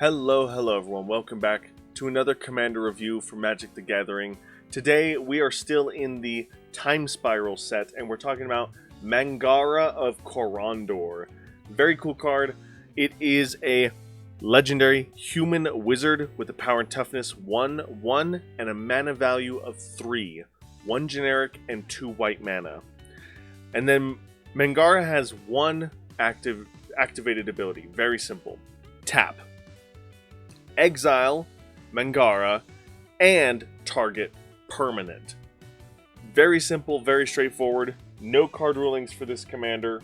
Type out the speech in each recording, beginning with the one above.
Hello everyone, welcome back to another Commander review for Magic the Gathering. Today we are still in the Time Spiral set and we're talking about Mangara of Corondor. Very cool card. It is a legendary human wizard with a power and toughness 1/1 and a mana value of 3. 1 generic and 2 white mana. And then Mangara has one activated ability. Very simple. Tap. Exile Mangara and target permanent. Very simple, very straightforward. No card rulings for this commander.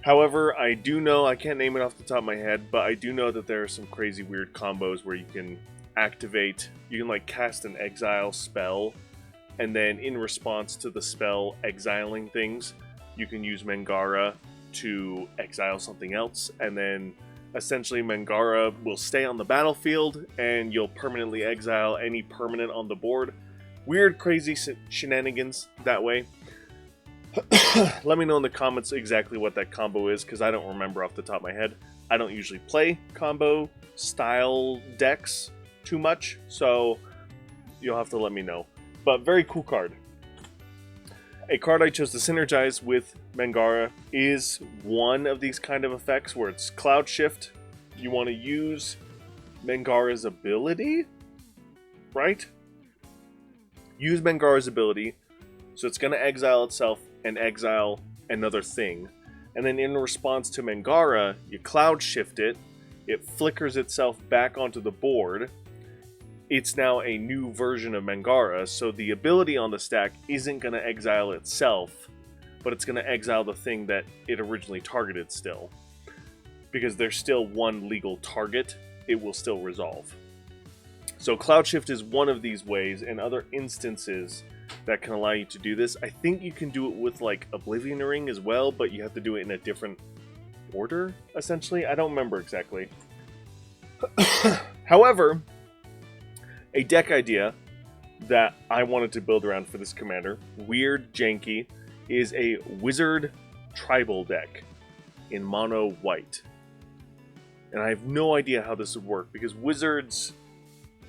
However, I do know, I can't name it off the top of my head, but I do know that there are some crazy weird combos where you can activate, you can like cast an exile spell, and then in response to the spell exiling things, you can use Mangara to exile something else, and then essentially Mangara will stay on the battlefield and you'll permanently exile any permanent on the board. Weird, crazy shenanigans that way. Let me know in the comments exactly what that combo is, because I don't remember off the top of my head. I don't usually play combo style decks too much, so you'll have to let me know. But very cool card. A card I chose to synergize with Mangara is one of these kind of effects where it's Cloud Shift. You want to use Mangara's ability, right? Use Mangara's ability, so it's going to exile itself and exile another thing. And then in response to Mangara, you Cloud Shift it, it flickers itself back onto the board. It's now a new version of Mangara, so the ability on the stack isn't going to exile itself, but it's going to exile the thing that it originally targeted still. Because there's still one legal target, it will still resolve. So Cloud Shift is one of these ways, and other instances that can allow you to do this. I think you can do it with like Oblivion Ring as well, but you have to do it in a different order, essentially. I don't remember exactly. However, a deck idea that I wanted to build around for this commander, weird, janky, is a wizard tribal deck in mono white. And I have no idea how this would work, because wizards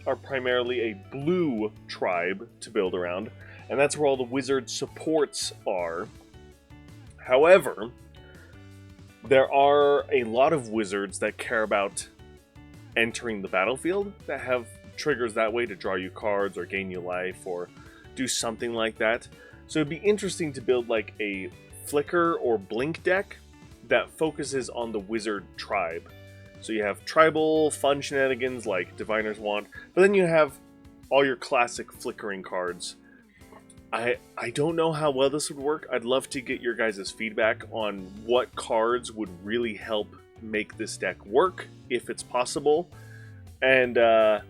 are primarily a blue tribe to build around, and that's where all the wizard supports are. However, there are a lot of wizards that care about entering the battlefield, that have triggers that way to draw you cards or gain you life or do something like that. So it'd be interesting to build like a flicker or blink deck that focuses on the wizard tribe. So you have tribal fun shenanigans like Diviner's Wand, but then you have all your classic flickering cards. I don't know how well this would work. I'd love to get your guys' feedback on what cards would really help make this deck work, if it's possible. And I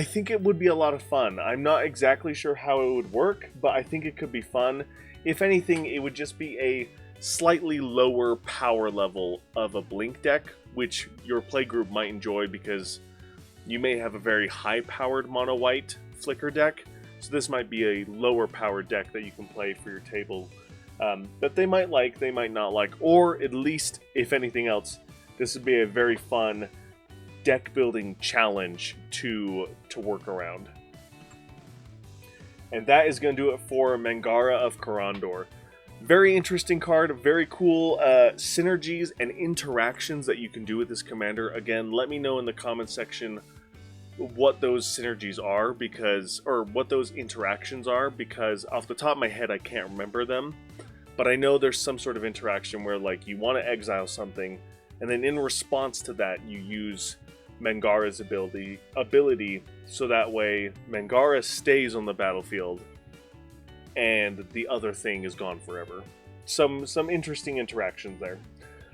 think it would be a lot of fun. I'm not exactly sure how it would work, but I think it could be fun. If anything, it would just be a slightly lower power level of a blink deck, which your playgroup might enjoy because you may have a very high-powered mono-white flicker deck. So this might be a lower powered deck that you can play for your table that they might like, they might not like, or at least, if anything else, this would be a very fun deck building challenge to work around. And that is going to do it for Mangara of Corondor. Very interesting card, very cool synergies and interactions that you can do with this commander. Again, let me know in the comment section what those synergies are, or what those interactions are, because off the top of my head I can't remember them. But I know there's some sort of interaction where like you want to exile something, and then in response to that you use Mangara's ability, so that way Mangara stays on the battlefield and the other thing is gone forever. Some interesting interactions there.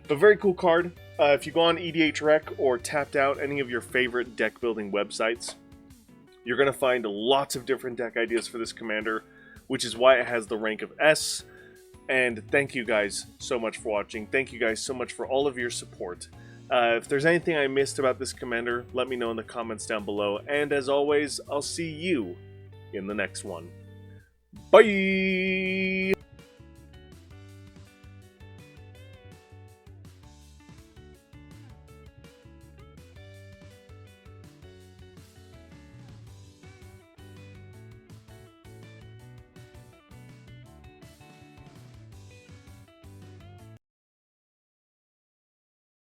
But very cool card. If you go on EDH Rec or Tapped Out, any of your favorite deck building websites, you're going to find lots of different deck ideas for this commander, which is why it has the rank of S. And thank you guys so much for watching. Thank you guys so much for all of your support. If there's anything I missed about this commander, let me know in the comments down below. And as always, I'll see you in the next one. Bye!